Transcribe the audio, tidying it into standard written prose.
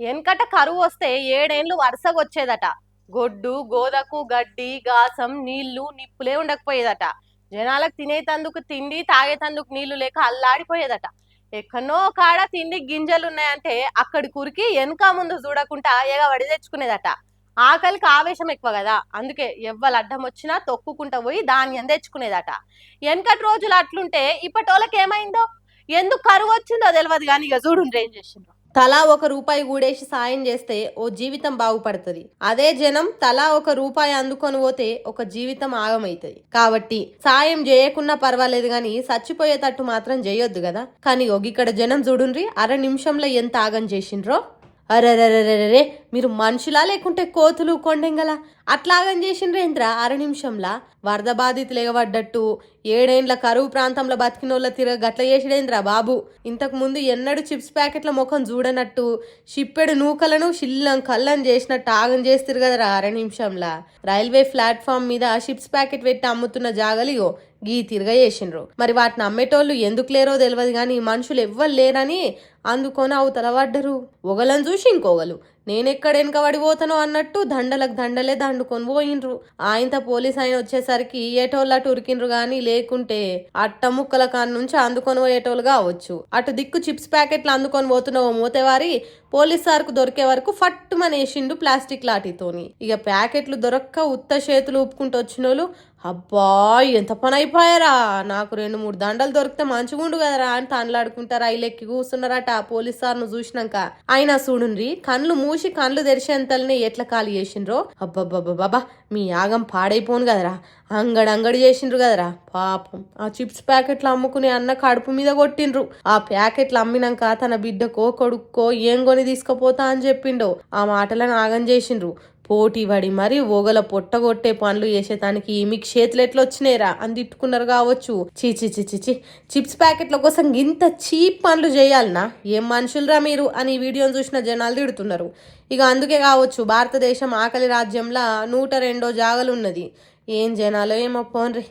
వెనకట కరువు వస్తే 7 ఏండ్లు వరుసగా వచ్చేదట. గొడ్డు గోదకు గడ్డి గాసం నీళ్లు నిప్పులే ఉండకపోయేదట. జనాలకు తినేతందుకు తిండి తాగేతందుకు నీళ్లు లేక అల్లాడిపోయేదట. ఎక్కడనో కాడ తిండి గింజలు ఉన్నాయంటే అక్కడి కురికి వెనక ముందు చూడకుండా ఎగబడి తెచ్చుకునేదట. ఆకలికి ఆవేశం ఎక్కువ కదా, అందుకే ఎవ్వరు అడ్డం వచ్చినా తొక్కుకుంటా పోయి ధాన్యం తెచ్చుకునేదట. వెనకటి రోజులు అట్లుంటే ఇప్పటోళ్ళకి ఏమైందో, ఎందుకు కరువు వచ్చిందో తెలియదు కానీ ఇక చూడు ఏం చేసిండ్రు. తలా ₹1 కూడేసి సాయం చేస్తే ఓ జీవితం బాగుపడుతుంది. అదే జనం తలా ₹1 అందుకొని పోతే ఒక జీవితం ఆగమైతుంది. కాబట్టి సాయం చేయకున్నా పర్వాలేదు గాని చచ్చిపోయేటట్టు మాత్రం చేయొద్దు కదా. కానీ ఇక్కడ జనం చూడుండ్రి అర నిమిషంలో ఎంత ఆగం చేసిండ్రో. అరెరెరెరెరే, మీరు మనుషులా లేకుంటే కోతులు కొండెంగల అట్లాగని చేసిండ్రేంద్రా అర నిమిషంలా? వరద బాధితులు ఎగబడ్డట్టు 7 ఏండ్ల కరువు ప్రాంతంలో బతికినోళ్ళ గట్ల చేసిడేంద్రా బాబు. ఇంతకు ముందు ఎన్నడూ చిప్స్ ప్యాకెట్ల ముఖం చూడనట్టు షిప్పెడు నూకలను షిల్లం కల్లం చేసినట్టు ఆగం చేస్తారు కదరా అర నిమిషంలా. రైల్వే ప్లాట్ఫామ్ మీద చిప్స్ ప్యాకెట్ పెట్టి అమ్ముతున్న జాగలియో గీ తిరగ చేసిండ్రు. మరి వాటిని అమ్మేటోళ్ళు ఎందుకు లేరో తెలియదు కానీ మనుషులు ఎవ్వరు లేరని అందుకొని అవతల పడ్డరు. ఒకళ్ళని చూసి ఇంకొగలు నేనెక్కడ వెనకబడిపోతానో అన్నట్టు దండలకు దండలే దండుకొని పోయిండ్రు. ఆయనతో పోలీస్ ఆయన వచ్చేసరికి ఏటోళ్ళటు ఉరికిండ్రు గాని లేకుంటే అట్ట ముక్కల కాని నుంచి అందుకొని పోయేటోళ్ళు కావచ్చు. అటు దిక్కు చిప్స్ ప్యాకెట్లు అందుకొని పోతున్న ఓ మూతేవారి పోలీస్ సార్కు దొరికే వరకు ఫట్టుమనేసిండు ప్లాస్టిక్ లాఠీతోని. ఇక ప్యాకెట్లు దొరక్క ఉత్త చేతులు ఊపుకుంటూ వచ్చినోళ్ళు అబ్బా ఎంత పని అయిపోయారా, నాకు 2-3 దండలు దొరికితే మంచిగుండు కదరా అని తండ్లాడుకుంటా రైలెక్కి కూర్చున్నారట పోలీస్ సార్ను చూసినాక. అయినా చూడుండ్రి కళ్ళు మూసి కళ్ళు తెరిచేంతల్ని ఎట్లా ఖాళీ చేసిండ్రో. అబ్బబ్బబ్బబ్బా మీ యాగం పాడైపోను కదరా, అంగడి చేసిండ్రు కదరా పాపం. ఆ చిప్స్ ప్యాకెట్లు అమ్ముకునే అన్న కడుపు మీద కొట్టిండ్రు. ఆ ప్యాకెట్లు అమ్మినాక తన బిడ్డకో కొడుక్కో ఏం కొని తీసుకుపోతా అని చెప్పిండో ఆ మాటలను ఆగం చేసిండ్రు. పోటీ పడి మరి ఓగల పొట్టగొట్టే పనులు చేసేదానికి మీకు చేతులు ఎట్లా వచ్చినాయిరా అని తిట్టుకున్నారు కావచ్చు. చీచి చిప్స్ ప్యాకెట్ల కోసం ఇంత చీప్ పనులు చేయాలనా, ఏం మనుషులరా మీరు అని ఈ వీడియోని చూసిన జనాలు తిడుతున్నారు. ఇక అందుకే కావచ్చు భారతదేశం ఆకలి రాజ్యంలో 102వ జాగలు ఉన్నది. ఏం జనాలో ఏమో పోన్రి.